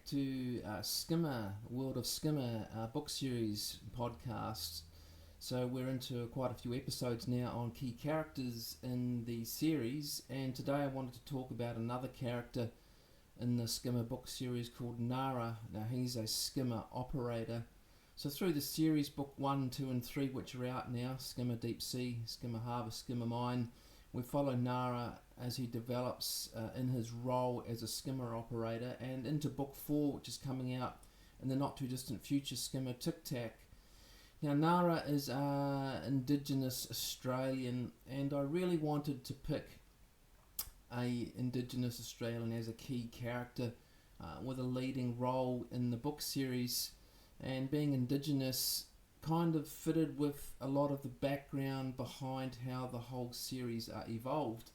to Skimmer, World of Skimmer book series podcast. So we're into quite a few episodes now on key characters in the series, and today I wanted to talk about another character in the Skimmer book series called Nara. Now he's a skimmer operator. So through the series, book 1, 2 and 3, which are out now, Skimmer Deep Sea, Skimmer Harbour, Skimmer Mine, we follow Nara as he develops in his role as a skimmer operator, and into book 4, which is coming out in the not too distant future, Skimmer Tic Tac. Now Nara is Indigenous Australian, and I really wanted to pick a Indigenous Australian as a key character with a leading role in the book series, and being Indigenous kind of fitted with a lot of the background behind how the whole series evolved,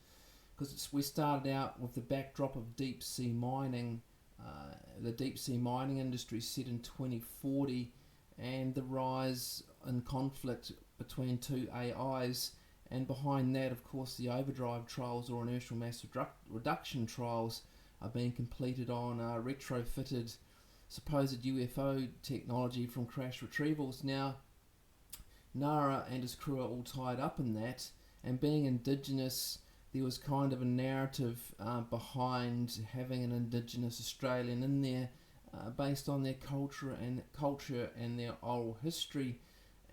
because we started out with the backdrop of deep sea mining, the deep sea mining industry set in 2040, and the rise and conflict between two AIs, and behind that of course the overdrive trials or inertial mass reduction trials are being completed on retrofitted supposed UFO technology from crash retrievals. Now Nara and his crew are all tied up in that, and being Indigenous, there was kind of a narrative behind having an Indigenous Australian in there, based on their culture and their oral history.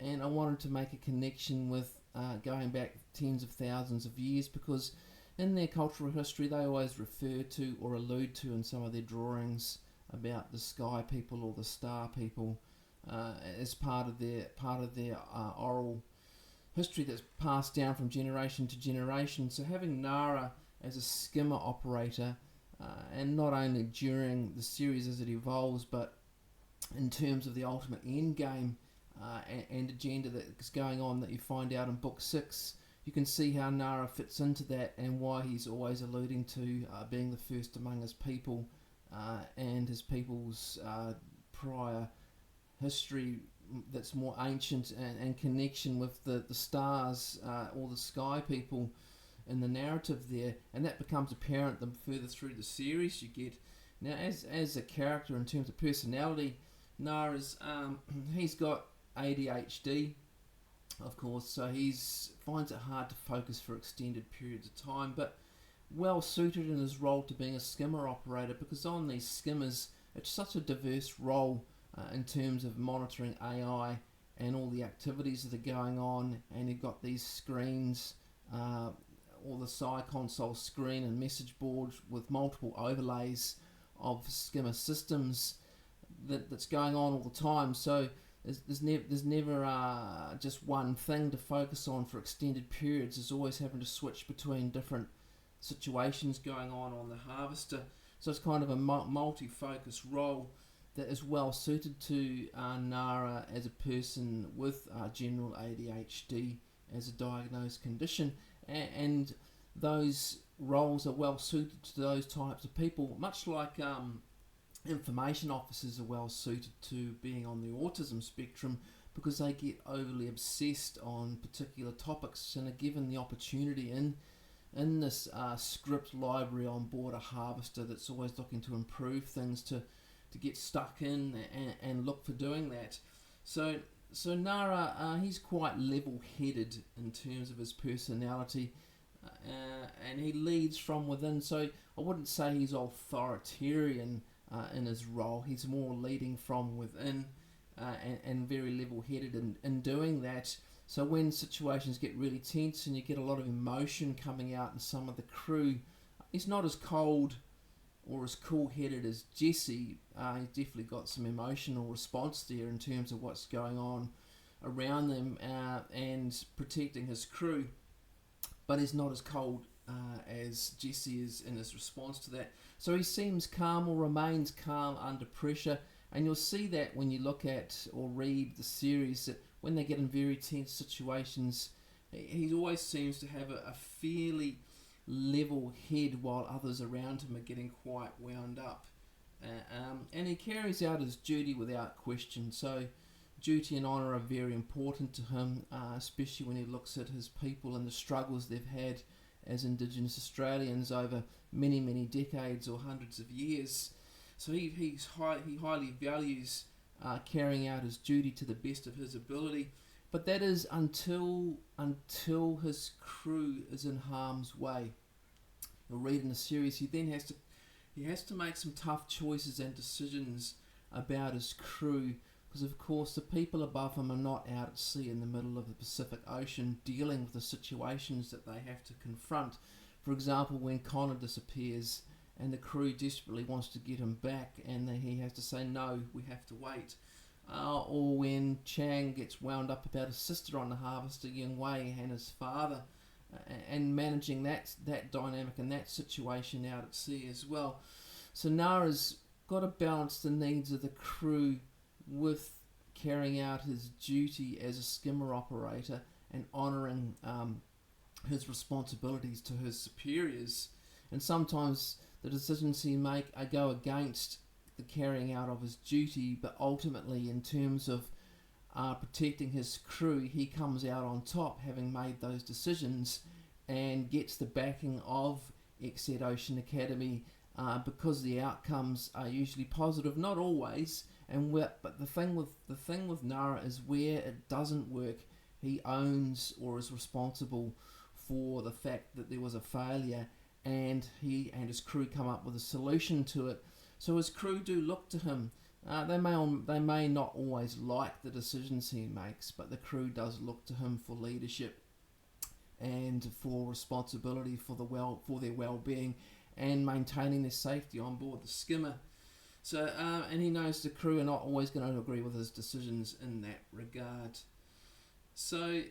And I wanted to make a connection with going back tens of thousands of years, because in their cultural history they always refer to or allude to in some of their drawings about the sky people or the star people as part of their oral history that's passed down from generation to generation. So having Nara as a skimmer operator, and not only during the series as it evolves, but in terms of the ultimate end game and agenda that's going on that you find out in book 6, you can see how Nara fits into that, and why he's always alluding to being the first among his people, and his people's prior history that's more ancient, and connection with the stars or the sky people in the narrative there. And that becomes apparent the further through the series you get. Now as a character in terms of personality, Nara's he's got ADHD, of course, so he's finds it hard to focus for extended periods of time, but well suited in his role to being a skimmer operator, because on these skimmers it's such a diverse role in terms of monitoring AI and all the activities that are going on. And you've got these screens, or the Psi console screen and message board with multiple overlays of skimmer systems that's going on all the time. So there's never just one thing to focus on for extended periods. There's always having to switch between different situations going on the harvester. So it's kind of a multi-focus role that is well suited to Nara as a person with general ADHD as a diagnosed condition, and those roles are well suited to those types of people, much like information officers are well suited to being on the autism spectrum, because they get overly obsessed on particular topics and are given the opportunity in this script library on board a harvester that's always looking to improve things, to get stuck in and look for doing that. So Nara, he's quite level-headed in terms of his personality, and he leads from within. So I wouldn't say he's authoritarian in his role. He's more leading from within, and very level-headed in doing that. So when situations get really tense and you get a lot of emotion coming out in some of the crew, he's not as cold or as cool-headed as Jesse. He's definitely got some emotional response there in terms of what's going on around them, and protecting his crew, but he's not as cold as Jesse is in his response to that. So he seems calm, or remains calm, under pressure, and you'll see that when you look at or read the series, that when they get in very tense situations, he always seems to have a fairly level head, while others around him are getting quite wound up. And he carries out his duty without question. So duty and honour are very important to him, especially when he looks at his people and the struggles they've had as Indigenous Australians over many, many decades or hundreds of years. So he highly values carrying out his duty to the best of his ability, but that is until his crew is in harm's way. You'll read in the series he has to make some tough choices and decisions about his crew, because of course the people above him are not out at sea in the middle of the Pacific Ocean dealing with the situations that they have to confront. For example, when Connor disappears and the crew desperately wants to get him back and he has to say no, we have to wait. Or when Chang gets wound up about his sister on the Harvester Yingwei and his father, and managing that dynamic and that situation out at sea as well. So Nara's got to balance the needs of the crew with carrying out his duty as a skimmer operator and honouring his responsibilities to his superiors. And sometimes the decisions he make go against the carrying out of his duty, but ultimately in terms of protecting his crew, he comes out on top having made those decisions and gets the backing of Exet Ocean Academy because the outcomes are usually positive, not always. But the thing with Nara is where it doesn't work, he owns or is responsible for the fact that there was a failure, and he and his crew come up with a solution to it. So his crew do look to him. They may not always like the decisions he makes, but the crew does look to him for leadership and for responsibility for their well-being and maintaining their safety on board the skimmer. So and he knows the crew are not always going to agree with his decisions in that regard. So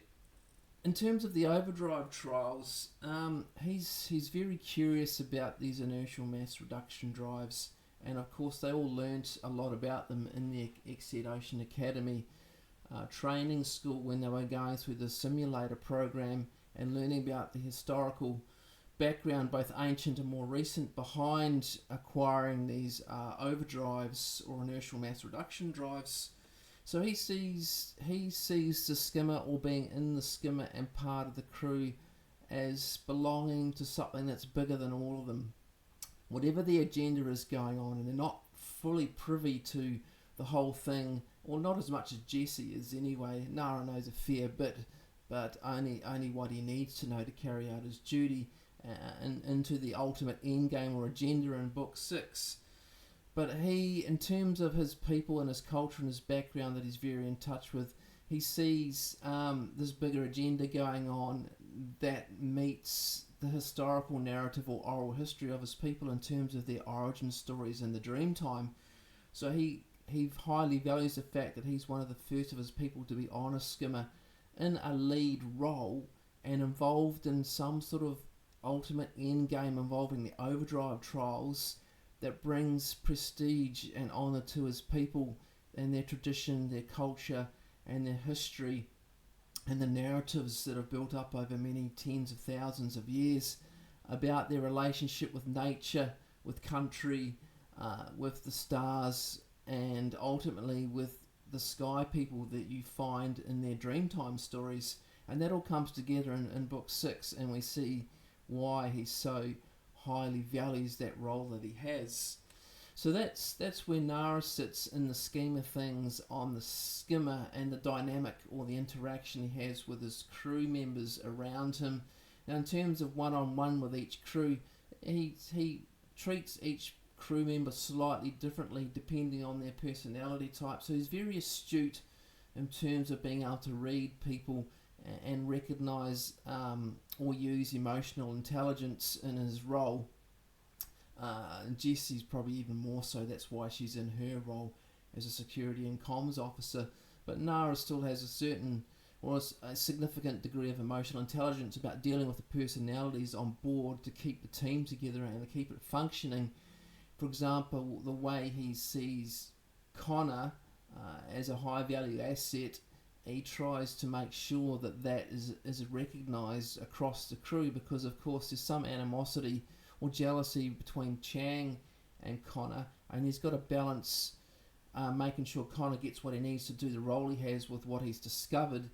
in terms of the overdrive trials, he's very curious about these inertial mass reduction drives. And of course they all learnt a lot about them in the Exet Ocean Academy training school when they were going through the simulator program and learning about the historical background, both ancient and more recent, behind acquiring these overdrives or inertial mass reduction drives. So he sees the skimmer, or being in the skimmer and part of the crew, as belonging to something that's bigger than all of them. Whatever the agenda is going on, and they're not fully privy to the whole thing, or not as much as Jesse is anyway. Nara knows a fair bit, but only what he needs to know to carry out his duty and into the ultimate endgame or agenda in Book 6. But he, in terms of his people and his culture and his background that he's very in touch with, he sees this bigger agenda going on that meets the historical narrative or oral history of his people in terms of their origin stories in the Dreamtime. So he highly values the fact that he's one of the first of his people to be on a skimmer in a lead role and involved in some sort of ultimate end game involving the overdrive trials that brings prestige and honour to his people and their tradition, their culture and their history, and the narratives that have built up over many tens of thousands of years about their relationship with nature, with country, with the stars, and ultimately with the sky people that you find in their Dreamtime stories. And that all comes together in Book 6, and we see why he so highly values that role that he has. So that's where Nara sits in the scheme of things on the skimmer, and the dynamic or the interaction he has with his crew members around him. Now in terms of one-on-one with each crew, he treats each crew member slightly differently depending on their personality type. So he's very astute in terms of being able to read people and recognise or use emotional intelligence in his role. Jessie's probably even more so. That's why she's in her role as a security and comms officer. But Nara still has a certain or a significant degree of emotional intelligence about dealing with the personalities on board to keep the team together and to keep it functioning. For example, the way he sees Connor as a high value asset, he tries to make sure that is recognised across the crew, because of course there's some animosity or jealousy between Chang and Connor, and he's got to balance making sure Connor gets what he needs to do the role he has with what he's discovered,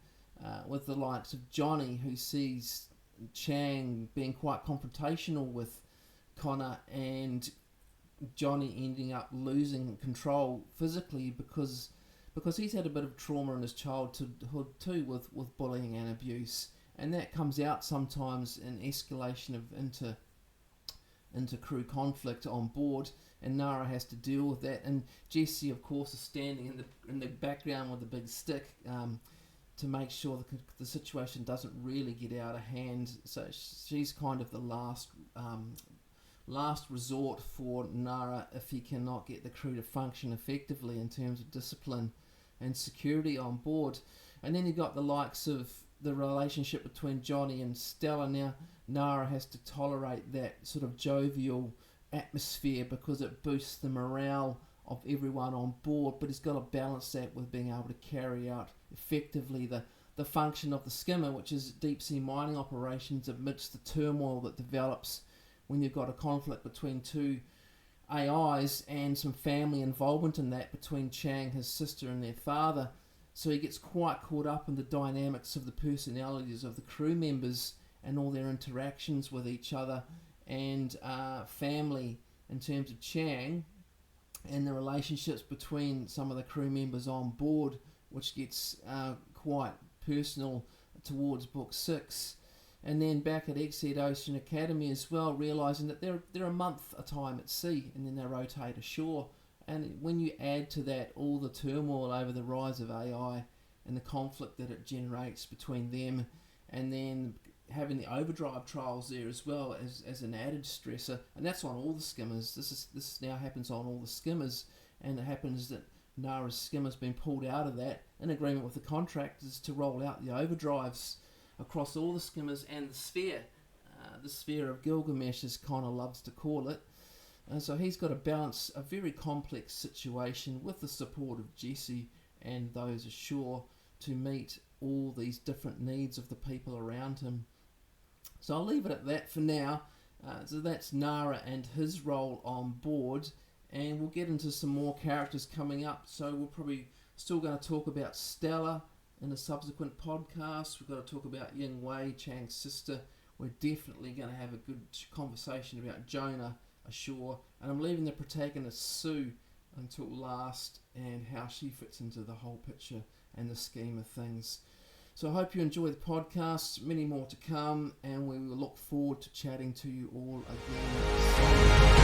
with the likes of Johnny, who sees Chang being quite confrontational with Connor and Johnny ending up losing control physically because he's had a bit of trauma in his childhood too with bullying and abuse, and that comes out sometimes in escalation of into crew conflict on board, and Nara has to deal with that. And Jessie, of course, is standing in the background with a big stick to make sure the situation doesn't really get out of hand. So she's kind of the last resort for Nara if he cannot get the crew to function effectively in terms of discipline and security on board. And then you've got the likes of the relationship between Johnny and Stella. Now Nara has to tolerate that sort of jovial atmosphere because it boosts the morale of everyone on board, but he's got to balance that with being able to carry out effectively the function of the skimmer, which is deep sea mining operations amidst the turmoil that develops when you've got a conflict between two AIs and some family involvement in that between Chang, his sister, and their father. So he gets quite caught up in the dynamics of the personalities of the crew members and all their interactions with each other, and family in terms of Chang, and the relationships between some of the crew members on board, which gets quite personal towards Book 6. And then back at Exed Ocean Academy as well, realising that they're a month a time at sea and then they rotate ashore. And when you add to that all the turmoil over the rise of AI and the conflict that it generates between them, and then having the overdrive trials there as well as an added stressor, and that's on all the skimmers. This now happens on all the skimmers, and it happens that Nara's skimmer's been pulled out of that in agreement with the contractors to roll out the overdrives across all the skimmers and the sphere of Gilgamesh, as Connor loves to call it. And so he's got to balance a very complex situation with the support of Jessie and those ashore to meet all these different needs of the people around him. So I'll leave it at that for now. So that's Nara and his role on board, and we'll get into some more characters coming up. So we're probably still going to talk about Stella in a subsequent podcast. We've got to talk about Ying Wei, Chang's sister. We're definitely going to have a good conversation about Jonah ashore, and I'm leaving the protagonist Sue until last, and how she fits into the whole picture and the scheme of things. So I hope you enjoy the podcast, many more to come, and we will look forward to chatting to you all again.